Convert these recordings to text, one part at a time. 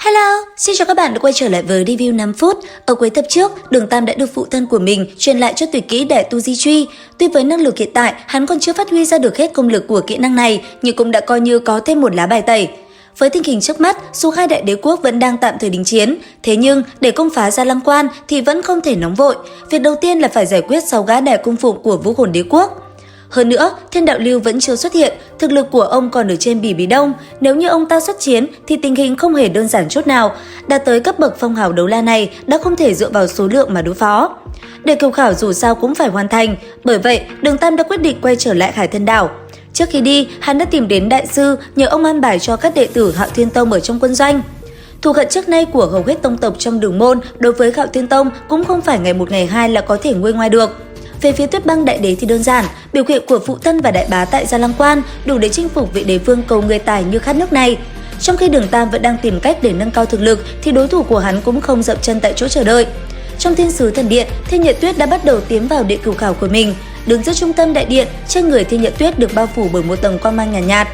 Hello, xin chào các bạn đã quay trở lại với review 5 phút. Ở cuối tập trước, Đường Tam đã được phụ thân của mình truyền lại cho tuyệt kỹ Đại Tu Di Truy. Tuy với năng lực hiện tại, hắn còn chưa phát huy ra được hết công lực của kỹ năng này, nhưng cũng đã coi như có thêm một lá bài tẩy. Với tình hình trước mắt, dù hai đại đế quốc vẫn đang tạm thời đình chiến, thế nhưng để công phá Gia Lăng Quan thì vẫn không thể nóng vội. Việc đầu tiên là phải giải quyết 6 gã đại cung phụng của Vũ Hồn Đế quốc. Hơn nữa, Thiên Đạo Lưu vẫn chưa xuất hiện, thực lực của ông còn ở trên Bỉ Bí Đông. Nếu như ông ta xuất chiến thì tình hình không hề đơn giản chút nào. Đạt tới cấp bậc phong hào đấu la này đã không thể dựa vào số lượng mà đối phó. Để cầu khảo dù sao cũng phải hoàn thành, bởi vậy Đường Tam đã quyết định quay trở lại Khải Thân Đảo. Trước khi đi, hắn đã tìm đến đại sư nhờ ông an bài cho các đệ tử Hạo Thiên Tông ở trong quân doanh. Thù hận trước nay của hầu hết tông tộc trong Đường môn đối với Hạo Thiên Tông cũng không phải ngày một ngày hai là có thể nguôi ngoai được. Về phía Tuyết Băng Đại Đế thì đơn giản, biểu hiện của phụ thân và đại bá tại Gia Lăng Quan đủ để chinh phục vị đế vương cầu người tài như khát nước này. Trong khi Đường Tam vẫn đang tìm cách để nâng cao thực lực thì đối thủ của hắn cũng không dậm chân tại chỗ chờ đợi. Trong Thiên Sứ Thần Điện, Thiên Nhật Tuyết đã bắt đầu tiến vào điện cửu khảo của mình. Đứng giữa trung tâm đại điện, trên người Thiên Nhật Tuyết được bao phủ bởi một tầng quang mang nhàn nhạt.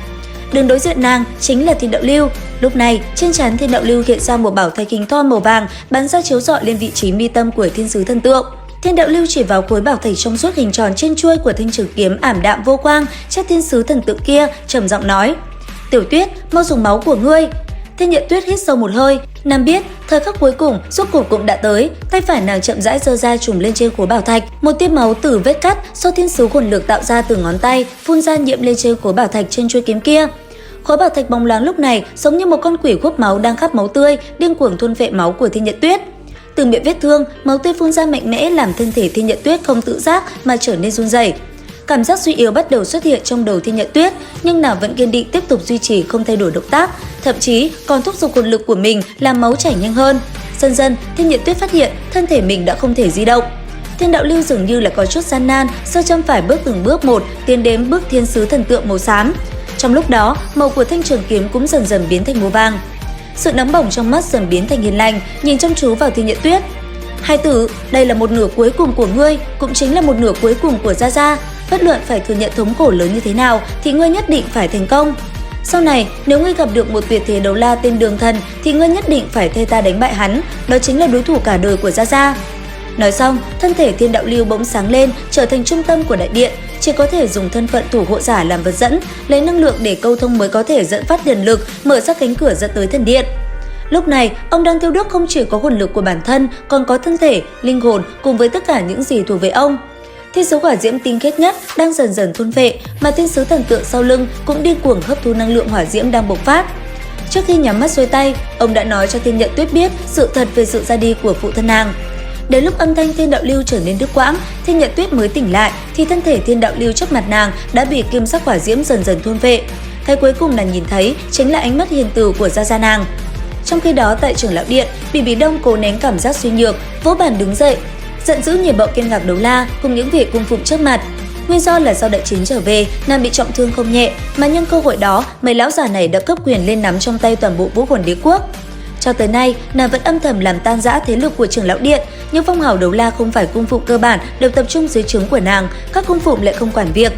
Đường đối diện nàng chính là Thiên Đạo Lưu. Lúc này, trên trán Thiên Đạo Lưu hiện ra một bảo thạch hình thoi màu vàng bắn ra chiếu rọi lên vị trí mi tâm của Thiên Sứ Thần Tượng. Thiên Đạo Lưu chỉ vào khối bảo thạch trong suốt hình tròn trên chuôi của thanh trường kiếm ảm đạm vô quang, chắc Thiên Sứ Thần Tượng kia trầm giọng nói: "Tiểu Tuyết, mau dùng máu của ngươi." Thiên Nhật Tuyết hít sâu một hơi, nàng biết thời khắc cuối cùng rốt cuộc cũng đã tới. Tay phải nàng chậm rãi giơ ra trùm lên trên khối bảo thạch, một tia máu từ vết cắt do thiên sứ hồn lực tạo ra từ ngón tay phun ra nhiễm lên trên khối bảo thạch trên chuôi kiếm kia. Khối bảo thạch bóng loáng lúc này giống như một con quỷ hút máu đang khát máu tươi, điên cuồng thôn phệ máu của Thiên Nhật Tuyết. Từ miệng vết thương, máu tươi phun ra mạnh mẽ làm thân thể Thiên Nhật Tuyết không tự giác mà trở nên run rẩy. Cảm giác suy yếu bắt đầu xuất hiện trong đầu Thiên Nhật Tuyết, nhưng nàng vẫn kiên định tiếp tục duy trì không thay đổi động tác, thậm chí còn thúc giục hồn lực của mình làm máu chảy nhanh hơn. Dần dần, Thiên Nhật Tuyết phát hiện thân thể mình đã không thể di động. Thiên Đạo Lưu dường như là có chút gian nan, sơ châm phải bước từng bước một tiến đến bước Thiên Sứ Thần Tượng màu xám. Trong lúc đó, màu của thanh trường kiếm cũng dần dần biến thành màu vàng. Sự nóng bỏng trong mắt dần biến thành hiền lành, nhìn chăm chú vào Thiên Nhật Tuyết. "Hai tử, đây là một nửa cuối cùng của ngươi, cũng chính là một nửa cuối cùng của Gia Gia. Bất luận phải thừa nhận thống khổ lớn như thế nào thì ngươi nhất định phải thành công. Sau này, nếu ngươi gặp được một tuyệt thế đấu la tên Đường Thần thì ngươi nhất định phải thay ta đánh bại hắn, đó chính là đối thủ cả đời của Gia Gia." Nói xong, thân thể Thiên Đạo Lưu bỗng sáng lên, trở thành trung tâm của đại điện, chỉ có thể dùng thân phận thủ hộ giả làm vật dẫn, lấy năng lượng để câu thông mới có thể dẫn phát điện lực, mở ra cánh cửa dẫn tới thần điện. Lúc này, ông đang thiêu đốt không chỉ có hồn lực của bản thân, còn có thân thể, linh hồn cùng với tất cả những gì thuộc về ông. Thiên sứ hỏa diễm tinh khiết nhất đang dần dần thôn phệ, mà Thiên Sứ Thần Tượng sau lưng cũng điên cuồng hấp thu năng lượng hỏa diễm đang bộc phát. Trước khi nhắm mắt xuôi tay, ông đã nói cho Thiên Nhật Tuyết biết sự thật về sự ra đi của phụ thân nàng. Đến lúc âm thanh Thiên Đạo Lưu trở nên đứt quãng, Thiên Nhật Tuyết mới tỉnh lại thì thân thể Thiên Đạo Lưu trước mặt nàng đã bị kim sắc hỏa diễm dần dần thôn phệ. Cái cuối cùng nàng nhìn thấy chính là ánh mắt hiền từ của Gia Gia nàng. Trong khi đó tại Trưởng lão điện, Bỉ Bí Đông cố nén cảm giác suy nhược, vỗ bàn đứng dậy, giận dữ nhìn bọn Kiên Ngạc Đấu La cùng những vị cung phụng trước mặt. Nguyên do là sau đại chiến trở về, nàng bị trọng thương không nhẹ, mà nhân cơ hội đó, mấy lão già này đã cấp quyền lên nắm trong tay toàn bộ Vũ Hồn Đế quốc. Cho tới nay, nàng vẫn âm thầm làm tan rã thế lực của Trưởng lão điện, nhưng phong hào đấu la không phải cung phụng cơ bản đều tập trung dưới trướng của nàng, các cung phụng lại không quản việc.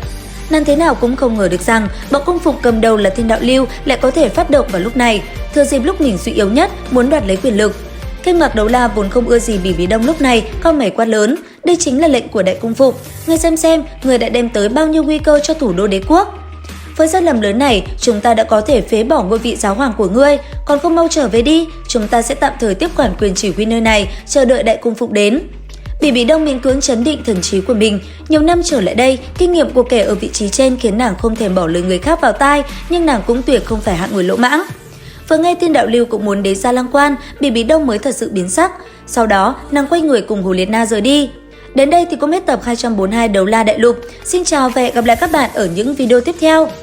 Nàng thế nào cũng không ngờ được rằng bọn cung phụng cầm đầu là Thiên Đạo Lưu lại có thể phát động vào lúc này, thừa dịp lúc mình suy yếu nhất, muốn đoạt lấy quyền lực. Kiên Ngạc Đấu La vốn không ưa gì Bỉ Bí Đông lúc này, cau mày quát lớn, đây chính là lệnh của đại cung phụng, ngươi xem, người đã đem tới bao nhiêu nguy cơ cho thủ đô đế quốc. Với sai lầm lớn này, chúng ta đã có thể phế bỏ ngôi vị giáo hoàng của ngươi, còn không mau trở về đi, chúng ta sẽ tạm thời tiếp quản quyền chỉ huy nơi này, chờ đợi đại cung phụng đến. Bỉ Bí Đông miễn cưỡng trấn định thần trí của mình, nhiều năm trở lại đây, kinh nghiệm của kẻ ở vị trí trên khiến nàng không thèm bỏ lời người khác vào tai, nhưng nàng cũng tuyệt không phải hạng người lỗ mãng. Vừa nghe Thiên Đạo Lưu cũng muốn đến Gia Lăng Quan, Bỉ Bí Đông mới thật sự biến sắc. Sau đó, nàng quay người cùng Hồ Liệt Na rời đi. Đến đây thì cũng hết tập 242 Đấu La Đại Lục. Xin chào và hẹn gặp lại các bạn ở những video tiếp theo.